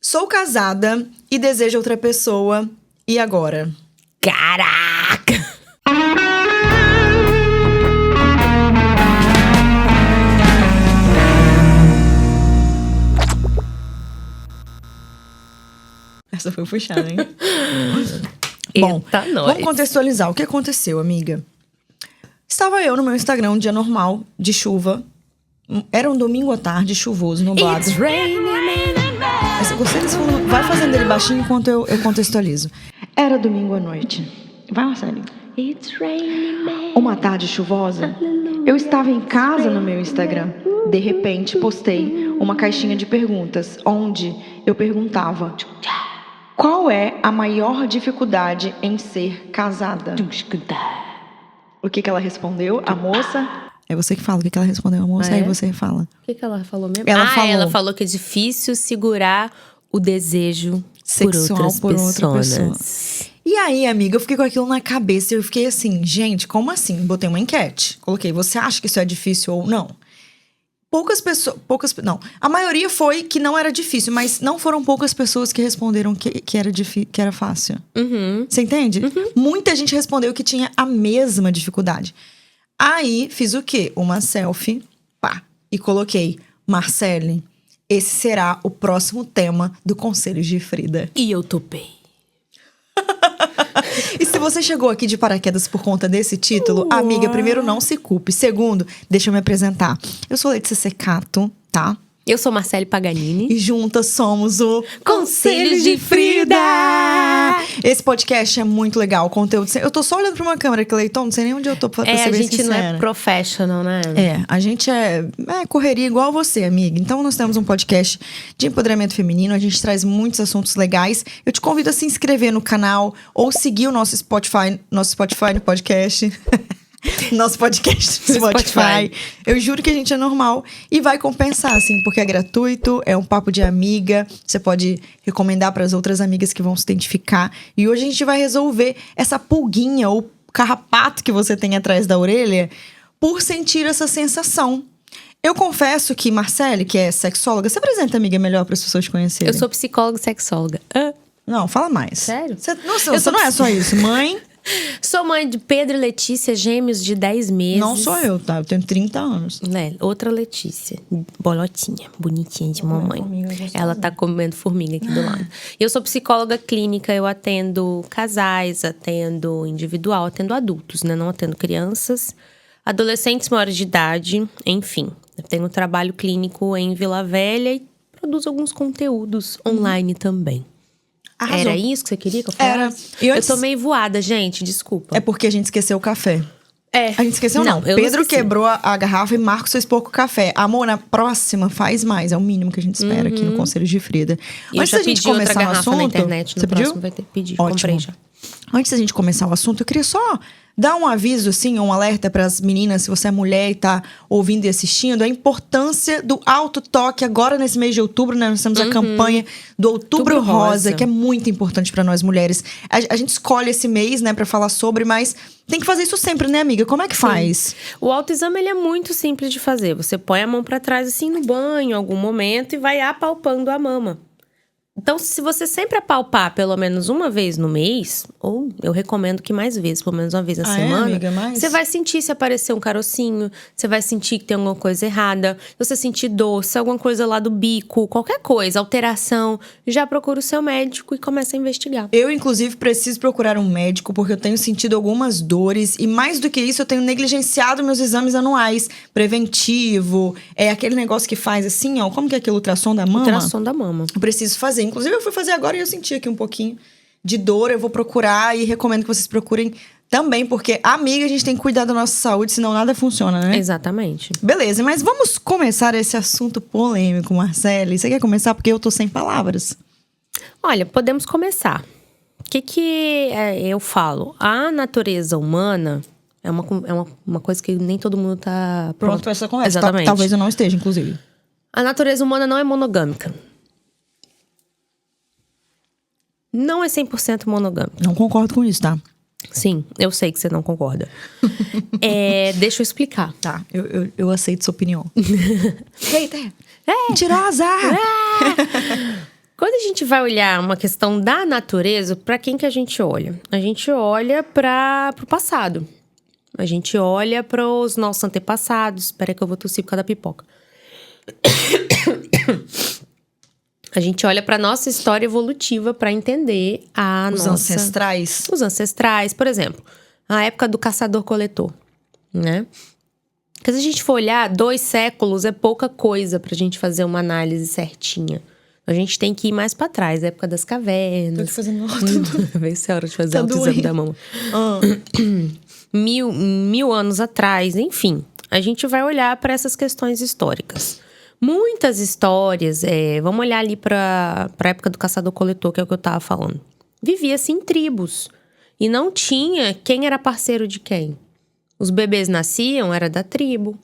Sou casada e desejo outra pessoa. E agora? Caraca! Essa foi puxada, hein? Bom, vamos contextualizar. O que aconteceu, amiga? Estava eu no meu Instagram um dia normal, de chuva. Era um domingo à tarde, chuvoso, nublado. It's raining. Mas eu gostei desse fundo. Vai fazendo ele baixinho enquanto eu contextualizo. Era domingo à noite. Vai, Marcelinho. It's raining. Uma tarde chuvosa. Eu estava em casa no meu Instagram. De repente, postei uma caixinha de perguntas, onde eu perguntava: qual é a maior dificuldade em ser casada? O que ela respondeu? A moça... É você que fala o que ela respondeu, a moça, aí você fala. O que ela falou mesmo? Ela falou que é difícil segurar o desejo sexual por outra pessoa. E aí, amiga, eu fiquei com aquilo na cabeça e eu fiquei assim, gente, como assim? Botei uma enquete. Coloquei, você acha que isso é difícil ou não? A maioria foi que não era difícil, mas não foram poucas pessoas que responderam que era fácil. Uhum. Você entende? Uhum. Muita gente respondeu que tinha a mesma dificuldade. Aí, fiz o quê? Uma selfie, e coloquei: Marcele, esse será o próximo tema do Conselho de Frida. E eu topei. E se você chegou aqui de paraquedas por conta desse título, amiga, primeiro, não se culpe. Segundo, deixa eu me apresentar. Eu sou Letícia Secato, tá? Eu sou Marcele Paganini. E juntas somos o Conselho de Frida! Esse podcast é muito legal, o conteúdo... Eu tô só olhando pra uma câmera, Cleiton, não sei nem onde eu tô, pra ser bem sincera. A gente não é professional, né? A gente é correria igual você, amiga. Então, nós temos um podcast de empoderamento feminino, a gente traz muitos assuntos legais. Eu te convido a se inscrever no canal ou seguir o nosso Spotify no podcast... Nosso podcast no Spotify. Eu juro que a gente é normal e vai compensar, assim, porque é gratuito, é um papo de amiga. Você pode recomendar para as outras amigas que vão se identificar. E hoje a gente vai resolver essa pulguinha ou carrapato que você tem atrás da orelha por sentir essa sensação. Eu confesso que Marcele, que é sexóloga, se apresenta, amiga, melhor para as pessoas te conhecerem. Eu sou psicóloga e sexóloga. Não, fala mais. Sério? Você não é só isso, mãe... Sou mãe de Pedro e Letícia, gêmeos de 10 meses. Não sou eu, tá? Eu tenho 30 anos. Outra Letícia, bolotinha, bonitinha de mamãe. Ela tá comendo formiga aqui do lado. Eu sou psicóloga clínica, eu atendo casais, atendo individual, atendo adultos, né? Não atendo crianças, adolescentes maiores de idade, enfim. Eu tenho um trabalho clínico em Vila Velha e produzo alguns conteúdos online também. Arrasou. Era isso que você queria que eu falasse? Era. Eu tô meio voada, gente, desculpa. É porque a gente esqueceu o café. A gente esqueceu não. Eu Pedro não quebrou a garrafa e Marcos fez pouco café. Amor, na próxima faz mais. É o mínimo que a gente espera aqui no Conselho de Frida. E antes da gente começar o assunto, na internet, você pediu? Vai ter que pedir. Ótimo. Comprei já. Antes da gente começar o assunto, eu queria só dar um aviso, assim, um alerta para as meninas, se você é mulher e tá ouvindo e assistindo, a importância do autotoque agora nesse mês de outubro, né? Nós temos a campanha do Outubro Rosa, que é muito importante para nós mulheres. A gente escolhe esse mês, né, para falar sobre, mas tem que fazer isso sempre, né, amiga? Como é que faz? O autoexame, ele é muito simples de fazer. Você põe a mão para trás, assim, no banho, em algum momento, e vai apalpando a mama. Então, se você sempre apalpar pelo menos uma vez no mês, ou eu recomendo que mais vezes, pelo menos uma vez na semana, amiga, mais? Você vai sentir se aparecer um carocinho, você vai sentir que tem alguma coisa errada, se você sentir dor, se alguma coisa lá do bico, qualquer coisa, alteração, já procura o seu médico e começa a investigar. Eu, inclusive, preciso procurar um médico porque eu tenho sentido algumas dores e, mais do que isso, eu tenho negligenciado meus exames anuais, preventivo, aquele negócio que faz assim, ó, como que é aquele ultrassom da mama? Ultrassom da mama. Eu preciso fazer. Inclusive, eu fui fazer agora e eu senti aqui um pouquinho de dor. Eu vou procurar e recomendo que vocês procurem também, porque, amiga, a gente tem que cuidar da nossa saúde, senão nada funciona, né? Exatamente. Beleza, mas vamos começar esse assunto polêmico, Marcele. Você quer começar? Porque eu tô sem palavras. Olha, podemos começar. O que eu falo? A natureza humana é uma coisa que nem todo mundo tá pronto pra essa conversa. Exatamente. Talvez eu não esteja, inclusive. A natureza humana não é monogâmica. Não é 100% monogâmica. Não concordo com isso, tá? Sim, eu sei que você não concorda. Deixa eu explicar. Tá, eu aceito sua opinião. Hater! Mentirosa! Quando a gente vai olhar uma questão da natureza, para quem que a gente olha? A gente olha para o passado. A gente olha para os nossos antepassados. Espera que eu vou tossir por causa da pipoca. A gente olha para nossa história evolutiva para entender Os ancestrais. Os ancestrais, por exemplo, a época do caçador-coletor, né? Porque se a gente for olhar, 2 séculos é pouca coisa pra gente fazer uma análise certinha. A gente tem que ir mais pra trás, a época das cavernas. Tô te fazendo Vê se é hora de fazer autoexame da mão. 1000 anos atrás, enfim. A gente vai olhar para essas questões históricas. Muitas histórias, vamos olhar ali pra época do caçador-coletor, que é o que eu tava falando. Vivia-se em tribos. E não tinha quem era parceiro de quem. Os bebês nasciam, era da tribo.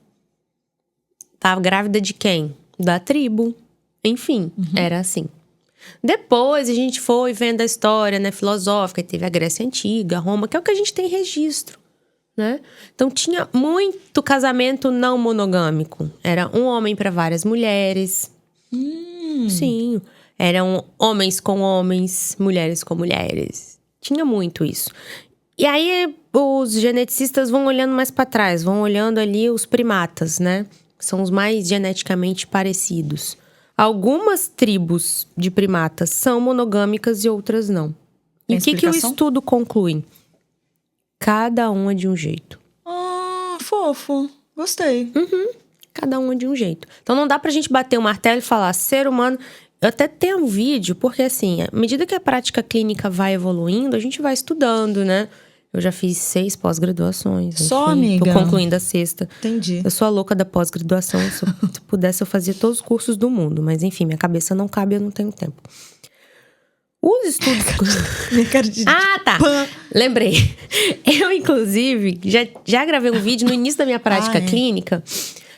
Tava grávida de quem? Da tribo. Enfim, era assim. Depois a gente foi vendo a história, né, filosófica. Teve a Grécia Antiga, Roma, que é o que a gente tem registro, né? Então tinha muito casamento não monogâmico. Era um homem para várias mulheres. Sim. Eram homens com homens, mulheres com mulheres. Tinha muito isso. E aí os geneticistas vão olhando mais para trás, vão olhando ali os primatas, né? Que são os mais geneticamente parecidos. Algumas tribos de primatas são monogâmicas e outras não. E o que o estudo conclui? Cada um é de um jeito. Fofo. Gostei. Cada um é de um jeito. Então não dá pra gente bater o martelo e falar ser humano. Eu até tenho um vídeo, porque assim, à medida que a prática clínica vai evoluindo, a gente vai estudando, né? Eu já fiz 6 pós-graduações. Só, enfim, amiga? Tô concluindo a 6ª. Entendi. Eu sou a louca da pós-graduação. Se pudesse, eu fazia todos os cursos do mundo. Mas enfim, minha cabeça não cabe, eu não tenho tempo. Os estudos... tá. Lembrei. Eu, inclusive, já gravei um vídeo no início da minha prática clínica...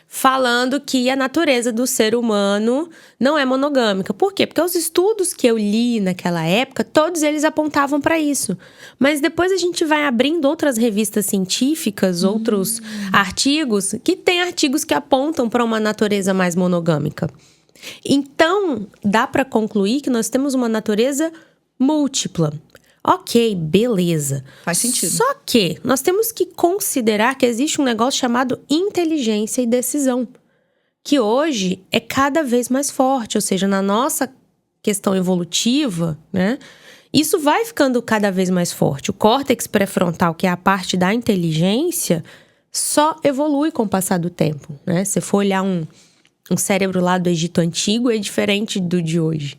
falando que a natureza do ser humano não é monogâmica. Por quê? Porque os estudos que eu li naquela época, todos eles apontavam para isso. Mas depois a gente vai abrindo outras revistas científicas, outros artigos, que tem artigos que apontam para uma natureza mais monogâmica. Então, dá para concluir que nós temos uma natureza múltipla. Ok, beleza. Faz sentido. Só que nós temos que considerar que existe um negócio chamado inteligência e decisão, que hoje é cada vez mais forte, ou seja, na nossa questão evolutiva, né? Isso vai ficando cada vez mais forte. O córtex pré-frontal, que é a parte da inteligência, só evolui com o passar do tempo, né? Se for olhar um cérebro lá do Egito Antigo, é diferente do de hoje,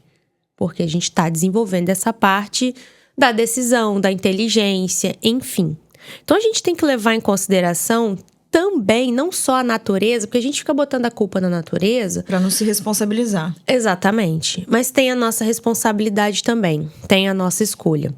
porque a gente está desenvolvendo essa parte da decisão, da inteligência, enfim. Então, a gente tem que levar em consideração também, não só a natureza, porque a gente fica botando a culpa na natureza. Pra não se responsabilizar. Exatamente. Mas tem a nossa responsabilidade também, tem a nossa escolha.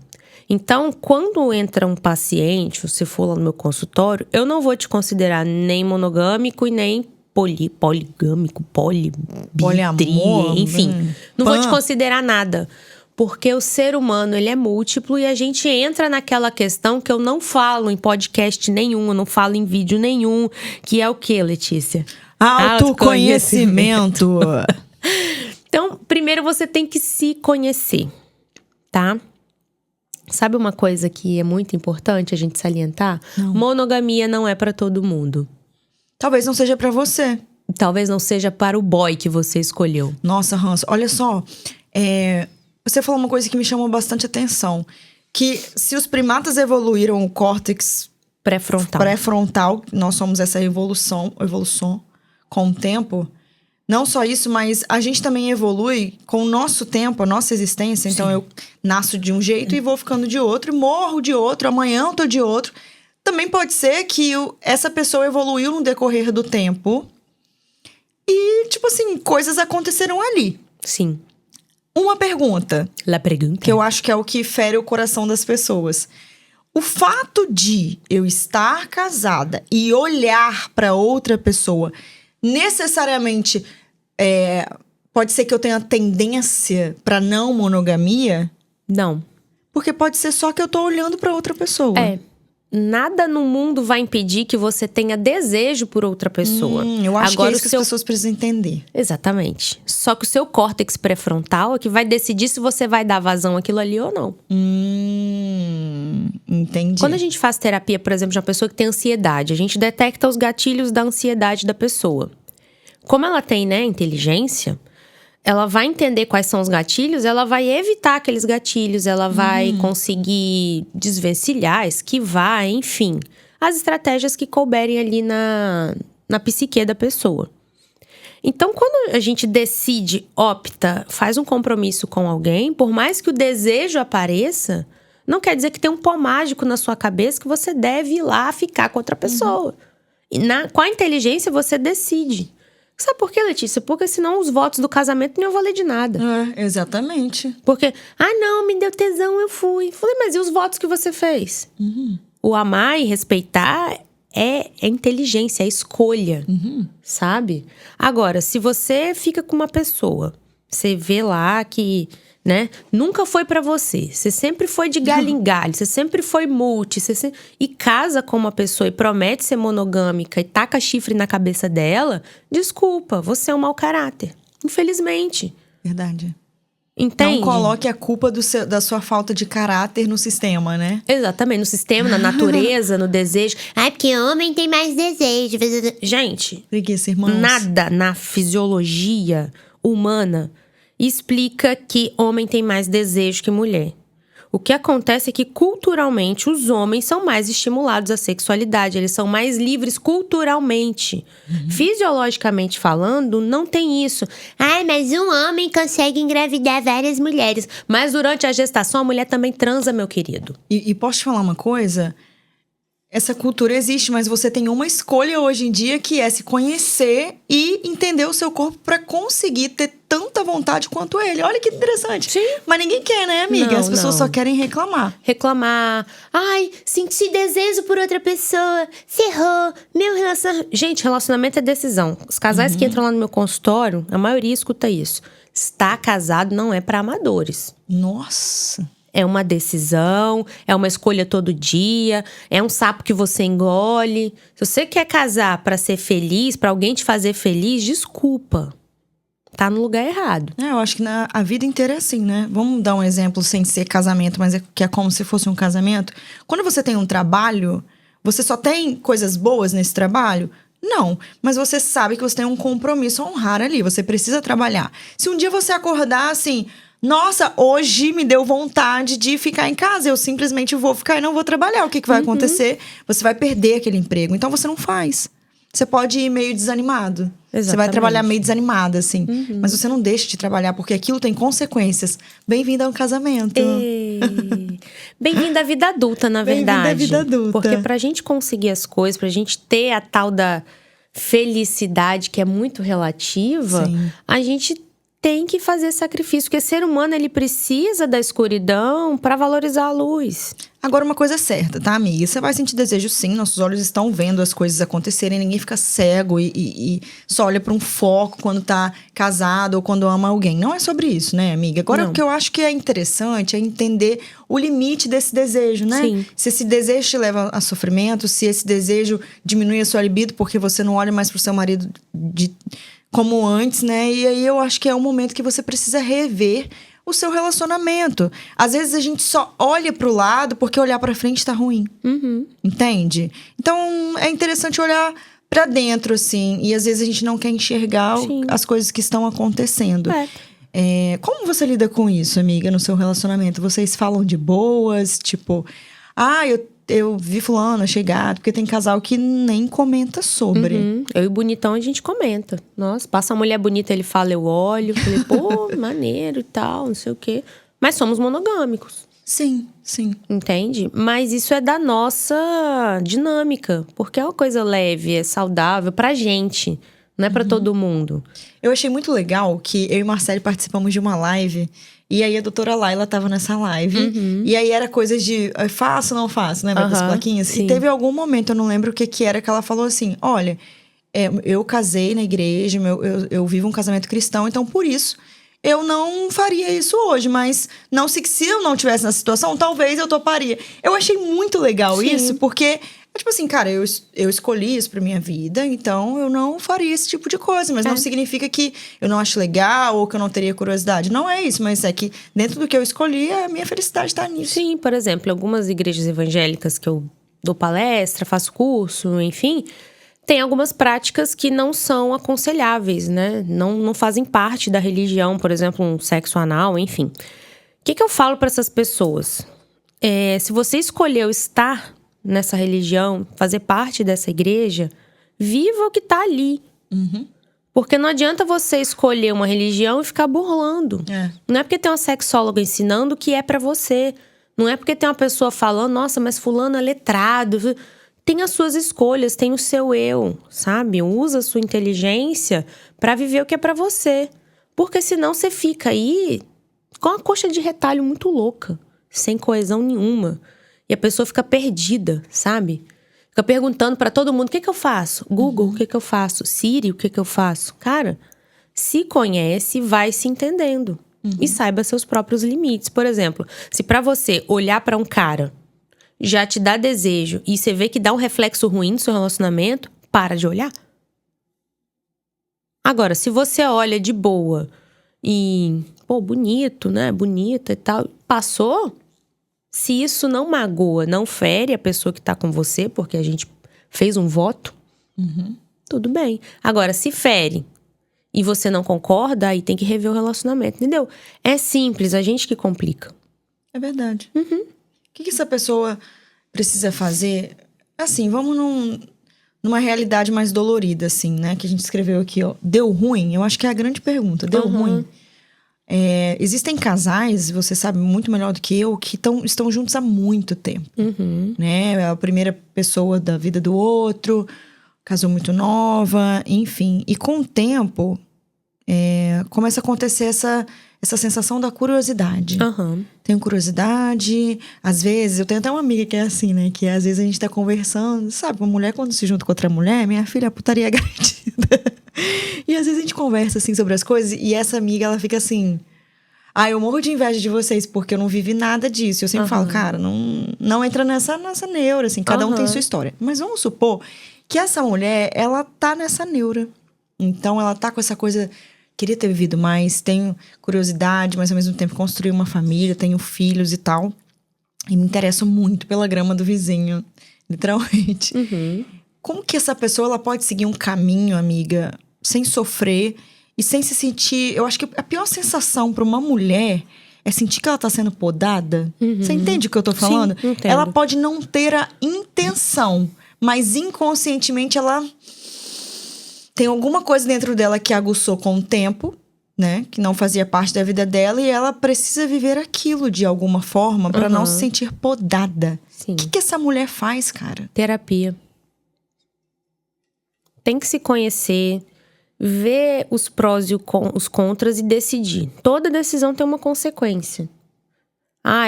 Então, quando entra um paciente, você for lá no meu consultório, eu não vou te considerar nem monogâmico e nem poligâmico, poliamor, enfim. Não vou te considerar nada. Porque o ser humano, ele é múltiplo e a gente entra naquela questão que eu não falo em podcast nenhum, eu não falo em vídeo nenhum, que é o quê, Letícia? Autoconhecimento. Então, primeiro você tem que se conhecer, tá? Sabe uma coisa que é muito importante a gente salientar? Não. Monogamia não é pra todo mundo. Talvez não seja pra você. Talvez não seja para o boy que você escolheu. Nossa, Hans, olha só. Você falou uma coisa que me chamou bastante atenção. Que se os primatas evoluíram o córtex pré-frontal, nós somos essa evolução com o tempo. Não só isso, mas a gente também evolui com o nosso tempo, a nossa existência. Então, eu nasço de um jeito e vou ficando de outro. E morro de outro, amanhã eu tô de outro. Também pode ser que essa pessoa evoluiu no decorrer do tempo. E, tipo assim, coisas aconteceram ali. Sim. Uma pergunta. La pergunta. Que eu acho que é o que fere o coração das pessoas. O fato de eu estar casada e olhar para outra pessoa, necessariamente, pode ser que eu tenha tendência para não monogamia? Não. Porque pode ser só que eu tô olhando para outra pessoa. nada no mundo vai impedir que você tenha desejo por outra pessoa. Eu acho que é isso que as pessoas precisam entender. Exatamente. Só que o seu córtex pré-frontal é que vai decidir se você vai dar vazão àquilo ali ou não. Entendi. Quando a gente faz terapia, por exemplo, de uma pessoa que tem ansiedade, a gente detecta os gatilhos da ansiedade da pessoa. Como ela tem, né, inteligência, ela vai entender quais são os gatilhos, ela vai evitar aqueles gatilhos, ela vai conseguir desvencilhar, esquivar, enfim. As estratégias que couberem ali na psique da pessoa. Então, quando a gente decide, opta, faz um compromisso com alguém, por mais que o desejo apareça, não quer dizer que tem um pó mágico na sua cabeça que você deve ir lá ficar com outra pessoa. E com a inteligência, você decide. Sabe por quê, Letícia? Porque senão os votos do casamento não iam valer de nada. Exatamente. Porque, não, me deu tesão, eu fui. Falei, mas e os votos que você fez? O amar e respeitar é inteligência, é escolha, sabe? Agora, se você fica com uma pessoa, você vê lá que, né, nunca foi pra você. Você sempre foi de galho em galho, você sempre foi multi, e casa com uma pessoa e promete ser monogâmica e taca chifre na cabeça dela, desculpa, você é um mau caráter. Infelizmente. Verdade. Entende? Não coloque a culpa da sua falta de caráter no sistema, né? Exatamente, no sistema, na natureza, no desejo. Porque homem tem mais desejo. Gente, Preguiça, irmãos. Nada na fisiologia humana explica que homem tem mais desejo que mulher. O que acontece é que, culturalmente, os homens são mais estimulados à sexualidade. Eles são mais livres culturalmente. Fisiologicamente falando, não tem isso. Mas um homem consegue engravidar várias mulheres. Mas durante a gestação, a mulher também transa, meu querido. E posso te falar uma coisa? Essa cultura existe, mas você tem uma escolha hoje em dia, que é se conhecer e entender o seu corpo pra conseguir ter tanta vontade quanto ele. Olha que interessante. Sim. Mas ninguém quer, né, amiga? Não, As pessoas não. só querem reclamar. Senti desejo por outra pessoa, ferrou, meu relacionamento. Gente, relacionamento é decisão. Os casais que entram lá no meu consultório, a maioria escuta isso. Estar casado não é pra amadores. Nossa. É uma decisão, é uma escolha todo dia, é um sapo que você engole. Se você quer casar pra ser feliz, pra alguém te fazer feliz, desculpa. Tá no lugar errado. Eu acho que a vida inteira é assim, né? Vamos dar um exemplo sem ser casamento, mas que é como se fosse um casamento. Quando você tem um trabalho, você só tem coisas boas nesse trabalho? Não, mas você sabe que você tem um compromisso a honrar ali, você precisa trabalhar. Se um dia você acordar assim, nossa, hoje me deu vontade de ficar em casa, eu simplesmente vou ficar e não vou trabalhar, o que vai acontecer? Você vai perder aquele emprego, então você não faz. Você pode ir meio desanimado. Exatamente. Você vai trabalhar meio desanimada, assim. Mas você não deixa de trabalhar, porque aquilo tem consequências. Bem-vindo ao casamento. Bem-vindo à vida adulta, na verdade. Bem-vindo à vida adulta. Porque pra gente conseguir as coisas, pra gente ter a tal da felicidade, que é muito relativa, Sim. a gente tem que fazer sacrifício. Porque ser humano, ele precisa da escuridão pra valorizar a luz. Agora, uma coisa é certa, tá, amiga? Você vai sentir desejo, sim. Nossos olhos estão vendo as coisas acontecerem. Ninguém fica cego e só olha pra um foco quando tá casado ou quando ama alguém. Não é sobre isso, né, amiga? Agora, Não. o que eu acho que é interessante é entender o limite desse desejo, né? Sim. Se esse desejo te leva a sofrimento, se esse desejo diminui a sua libido porque você não olha mais pro seu marido como antes, né? E aí eu acho que é um momento que você precisa rever o seu relacionamento. Às vezes a gente só olha pro lado porque olhar pra frente tá ruim. Entende? Então é interessante olhar pra dentro, assim. E às vezes a gente não quer enxergar Sim. as coisas que estão acontecendo. Como você lida com isso, amiga, no seu relacionamento? Vocês falam de boas? Tipo, eu vi fulano, achei gato. Porque tem casal que nem comenta sobre. Eu e o bonitão, a gente comenta. Nossa, passa uma mulher bonita, ele fala, eu olho. Falei, pô, maneiro e tal, não sei o quê. Mas somos monogâmicos. Sim, sim. Entende? Mas isso é da nossa dinâmica. Porque é uma coisa leve, é saudável pra gente. Não é pra todo mundo. Eu achei muito legal que eu e Marcele participamos de uma live. E aí a doutora Laila tava nessa live. E aí era coisas de faço ou não faço, né? Das plaquinhas. sim. E teve algum momento, eu não lembro o que era, que ela falou assim: olha, eu casei na igreja, eu vivo um casamento cristão, então por isso eu não faria isso hoje. Mas não se eu não tivesse na situação, talvez eu toparia. Eu achei muito legal isso, porque... Tipo assim, cara, eu escolhi isso pra minha vida, então eu não faria esse tipo de coisa. Mas não significa que eu não acho legal ou que eu não teria curiosidade. Não é isso, mas é que dentro do que eu escolhi, a minha felicidade tá nisso. Sim, por exemplo, algumas igrejas evangélicas que eu dou palestra, faço curso, enfim, tem algumas práticas que não são aconselháveis, né? Não fazem parte da religião, por exemplo, um sexo anal, enfim. O que eu falo pra essas pessoas? Se você escolheu estar nessa religião, fazer parte dessa igreja, viva o que tá ali. Porque não adianta você escolher uma religião e ficar burlando. Não é porque tem uma sexóloga ensinando que é pra você. Não é porque tem uma pessoa falando, nossa, mas fulano é letrado. Tem as suas escolhas, tem o seu eu, sabe? Usa a sua inteligência pra viver o que é pra você. Porque senão você fica aí com uma coxa de retalho muito louca, sem coesão nenhuma. E a pessoa fica perdida, sabe? Fica perguntando pra todo mundo, o que eu faço? Google, o que eu faço? Siri, o que eu faço? Cara, se conhece, vai se entendendo. E saiba seus próprios limites. Por exemplo, se pra você olhar pra um cara já te dá desejo e você vê que dá um reflexo ruim no seu relacionamento, para de olhar. Agora, se você olha de boa e, pô, bonito, né? Bonita e tal, passou... Se isso não magoa, não fere a pessoa que tá com você, porque a gente fez um voto, tudo bem. Agora, se fere e você não concorda, aí tem que rever o relacionamento, entendeu? É simples, a gente que complica. É verdade. O que essa pessoa precisa fazer? Assim, vamos numa realidade mais dolorida, assim, né? Que a gente escreveu aqui, ó. Deu ruim? Eu acho que é a grande pergunta. Deu ruim? Existem casais, você sabe muito melhor do que eu, que estão juntos há muito tempo. Né? É a primeira pessoa da vida do outro, casou muito nova, enfim. E com o tempo, começa a acontecer essa sensação da curiosidade. Tenho curiosidade. Às vezes, eu tenho até uma amiga que é assim, né? Que às vezes a gente tá conversando. Sabe, uma mulher quando se junta com outra mulher, minha filha, a putaria é garantida. E às vezes a gente conversa, assim, sobre as coisas. E essa amiga, ela fica assim... eu morro de inveja de vocês, porque eu não vivi nada disso. Eu sempre falo, cara, não entra nessa neura, assim. Cada um tem sua história. Mas vamos supor que essa mulher, ela tá nessa neura. Então, ela tá com essa coisa... Queria ter vivido mais, tenho curiosidade, mas ao mesmo tempo construir uma família, tenho filhos e tal. E me interesso muito pela grama do vizinho, literalmente. Como que essa pessoa ela pode seguir um caminho, amiga, sem sofrer e sem se sentir... Eu acho que a pior sensação para uma mulher é sentir que ela tá sendo podada. Você entende o que eu tô falando? Sim, entendo. Ela pode não ter a intenção, mas inconscientemente ela... Tem alguma coisa dentro dela que aguçou com o tempo, né? Que não fazia parte da vida dela. E ela precisa viver aquilo de alguma forma pra não se sentir podada. Sim. O que essa mulher faz, cara? Terapia. Tem que se conhecer, ver os prós e os contras e decidir. Toda decisão tem uma consequência.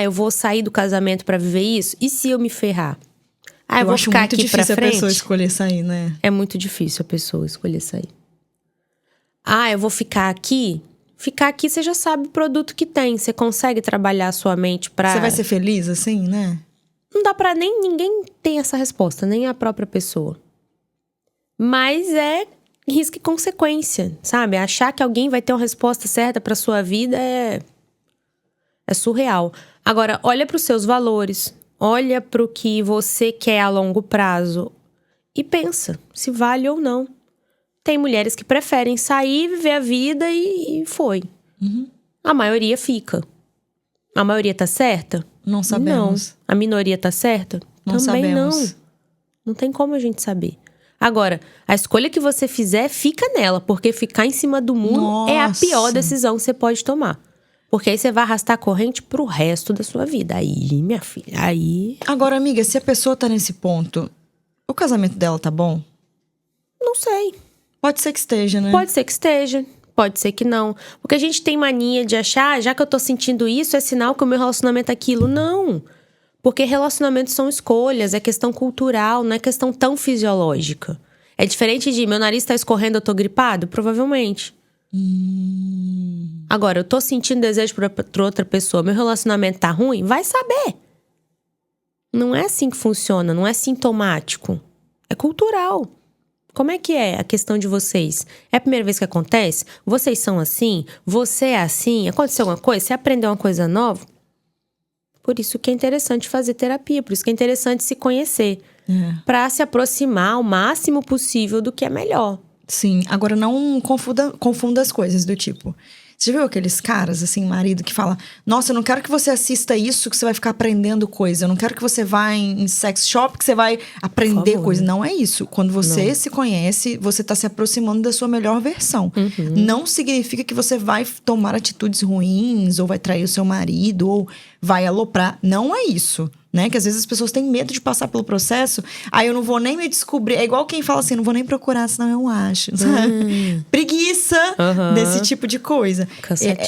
Eu vou sair do casamento pra viver isso? E se eu me ferrar? Eu vou ficar aqui pra frente. É muito difícil a pessoa escolher sair, né? É muito difícil a pessoa escolher sair. Eu vou ficar aqui? Ficar aqui, você já sabe o produto que tem. Você consegue trabalhar a sua mente pra... Você vai ser feliz assim, né? Não dá pra ninguém ter essa resposta, nem a própria pessoa. Mas é risco e consequência, sabe? Achar que alguém vai ter uma resposta certa pra sua vida é surreal. Agora, olha pros seus valores. Olha pro que você quer a longo prazo e pensa se vale ou não. Tem mulheres que preferem sair, viver a vida e foi. A maioria fica. A maioria tá certa? Não sabemos. Não. A minoria tá certa? Não Também sabemos. não. Não tem como a gente saber. Agora, a escolha que você fizer, fica nela. Porque ficar em cima do muro é a pior decisão que você pode tomar. Porque aí você vai arrastar a corrente pro resto da sua vida. Aí, minha filha, aí... Agora, amiga, se a pessoa tá nesse ponto, o casamento dela tá bom? Não sei. Pode ser que esteja, né? Pode ser que esteja. Pode ser que não. Porque a gente tem mania de achar, já que eu tô sentindo isso, é sinal que o meu relacionamento é aquilo. Não. Porque relacionamentos são escolhas, é questão cultural, não é questão tão fisiológica. É diferente de, meu nariz tá escorrendo, eu tô gripado? Provavelmente. Agora, eu tô sentindo desejo por outra pessoa, meu relacionamento tá ruim? Vai saber. Não é assim que funciona, não é sintomático. É cultural. Como é que é a questão de vocês? É a primeira vez que acontece? Vocês são assim? Você é assim? Aconteceu alguma coisa? Você aprendeu uma coisa nova? Por isso que é interessante fazer terapia, por isso que é interessante se conhecer. Pra se aproximar o máximo possível do que é melhor. Sim, agora não confunda as coisas, do tipo... Você já viu aqueles caras, assim, marido, que fala... Nossa, eu não quero que você assista isso, que você vai ficar aprendendo coisa. Eu não quero que você vá em sex shop, que você vai aprender coisa. Não é isso. Quando você se conhece, você tá se aproximando da sua melhor versão. Não significa que você vai tomar atitudes ruins, ou vai trair o seu marido, ou vai aloprar. Não é isso. Né? Que às vezes as pessoas têm medo de passar pelo processo. Aí eu não vou nem me descobrir. É igual quem fala assim, não vou nem procurar, senão eu acho. Preguiça desse tipo de coisa.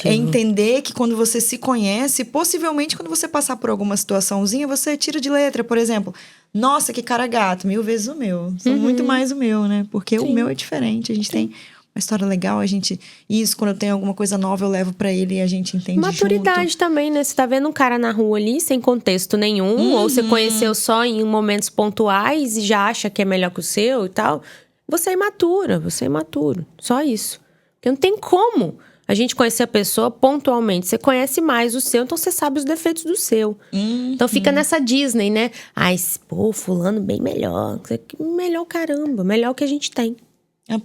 É entender que quando você se conhece, possivelmente quando você passar por alguma situaçãozinha, você tira de letra, por exemplo. Nossa, que cara gato, 1000 vezes o meu. São muito mais o meu, né? Porque o meu é diferente. A gente tem uma história legal, isso, quando eu tenho alguma coisa nova, eu levo pra ele e a gente entende maturidade junto. Também, né? Você tá vendo um cara na rua ali, sem contexto nenhum, ou você conheceu só em momentos pontuais e já acha que é melhor que o seu e tal. Você é imatura, só isso. Porque não tem como a gente conhecer a pessoa pontualmente. Você conhece mais o seu, então você sabe os defeitos do seu. Então fica nessa Disney, né? Ai, pô, fulano bem melhor. Melhor caramba, melhor que a gente tem.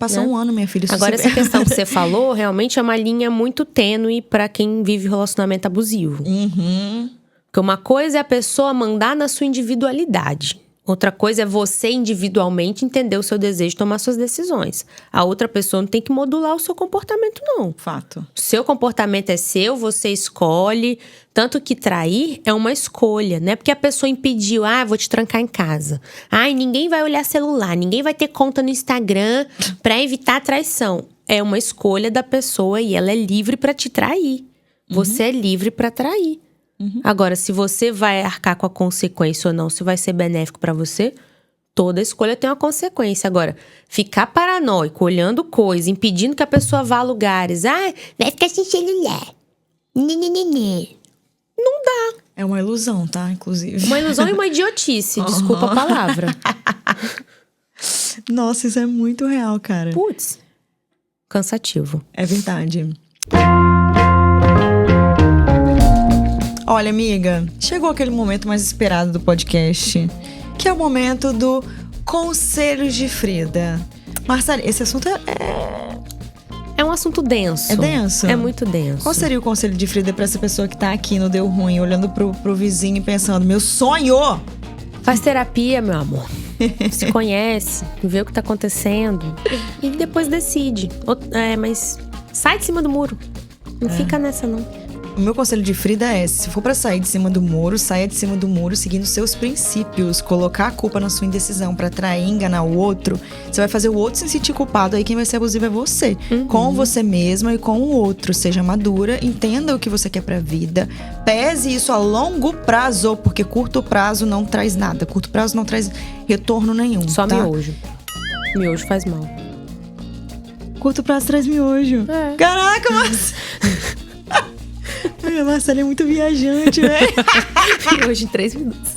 Passou um ano, minha filha. Agora, essa questão que você falou, realmente é uma linha muito tênue pra quem vive relacionamento abusivo. Porque uma coisa é a pessoa mandar na sua individualidade. Outra coisa é você individualmente entender o seu desejo e tomar suas decisões. A outra pessoa não tem que modular o seu comportamento, não. Fato. O seu comportamento é seu, você escolhe. Tanto que trair é uma escolha, né? Porque a pessoa impediu, vou te trancar em casa. Ninguém vai olhar celular, ninguém vai ter conta no Instagram pra evitar a traição. É uma escolha da pessoa e ela é livre pra te trair. Você é livre pra trair. Agora, se você vai arcar com a consequência ou não, se vai ser benéfico pra você, toda escolha tem uma consequência. Agora, ficar paranoico, olhando coisa, impedindo que a pessoa vá a lugares. Vai ficar sem celular. Não dá. É uma ilusão, tá? Inclusive. Uma ilusão e uma idiotice, desculpa a palavra. Nossa, isso é muito real, cara. Putz, cansativo. É verdade. Olha, amiga, chegou aquele momento mais esperado do podcast, que é o momento do Conselhos de Frida. Marcela, esse assunto é um assunto denso. É denso? É muito denso. Qual seria o conselho de Frida pra essa pessoa que tá aqui no Deu Ruim, olhando pro vizinho e pensando, meu sonho? Faz terapia, meu amor. Se conhece, vê o que tá acontecendo e depois decide. Mas sai de cima do muro. Não fica nessa, não. O meu conselho de Frida é, se for pra sair de cima do muro, saia de cima do muro seguindo seus princípios. Colocar a culpa na sua indecisão pra trair, enganar o outro, você vai fazer o outro se sentir culpado. Aí quem vai ser abusivo é você. Com você mesma e com o outro. Seja madura, entenda o que você quer pra vida. Pese isso a longo prazo, porque curto prazo não traz nada. Curto prazo não traz retorno nenhum. Só miojo. Miojo faz mal. Curto prazo traz miojo. Caraca, mas... A Marcela é muito viajante, né? Miojo em 3 minutos.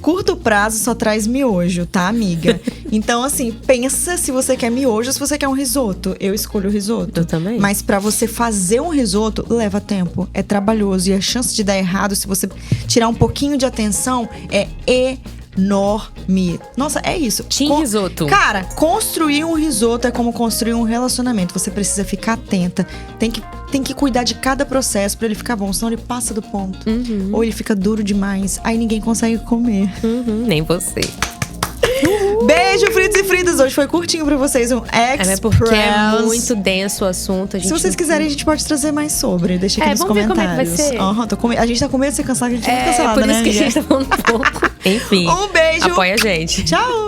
Curto prazo só traz miojo, tá, amiga? Então, assim, pensa se você quer miojo ou se você quer um risoto. Eu escolho o risoto. Eu também. Mas pra você fazer um risoto, leva tempo. É trabalhoso. E a chance de dar errado, se você tirar um pouquinho de atenção, é enorme. Nossa, é isso. Risoto. Cara, construir um risoto é como construir um relacionamento. Você precisa ficar atenta. Tem que cuidar de cada processo pra ele ficar bom. Senão ele passa do ponto. Ou ele fica duro demais. Aí ninguém consegue comer. Nem você. Beijo, Fritos e Fridas. Hoje foi curtinho pra vocês. Um Express. Porque é muito denso o assunto. Se vocês quiserem, a gente pode trazer mais sobre. Deixa aqui nos comentários. Ver como é que vai ser. A gente tá com medo de ser cancelado. A gente é muito cancelada, por isso né, que a gente tá falando um pouco. Enfim. Um beijo. Apoia a gente. Tchau.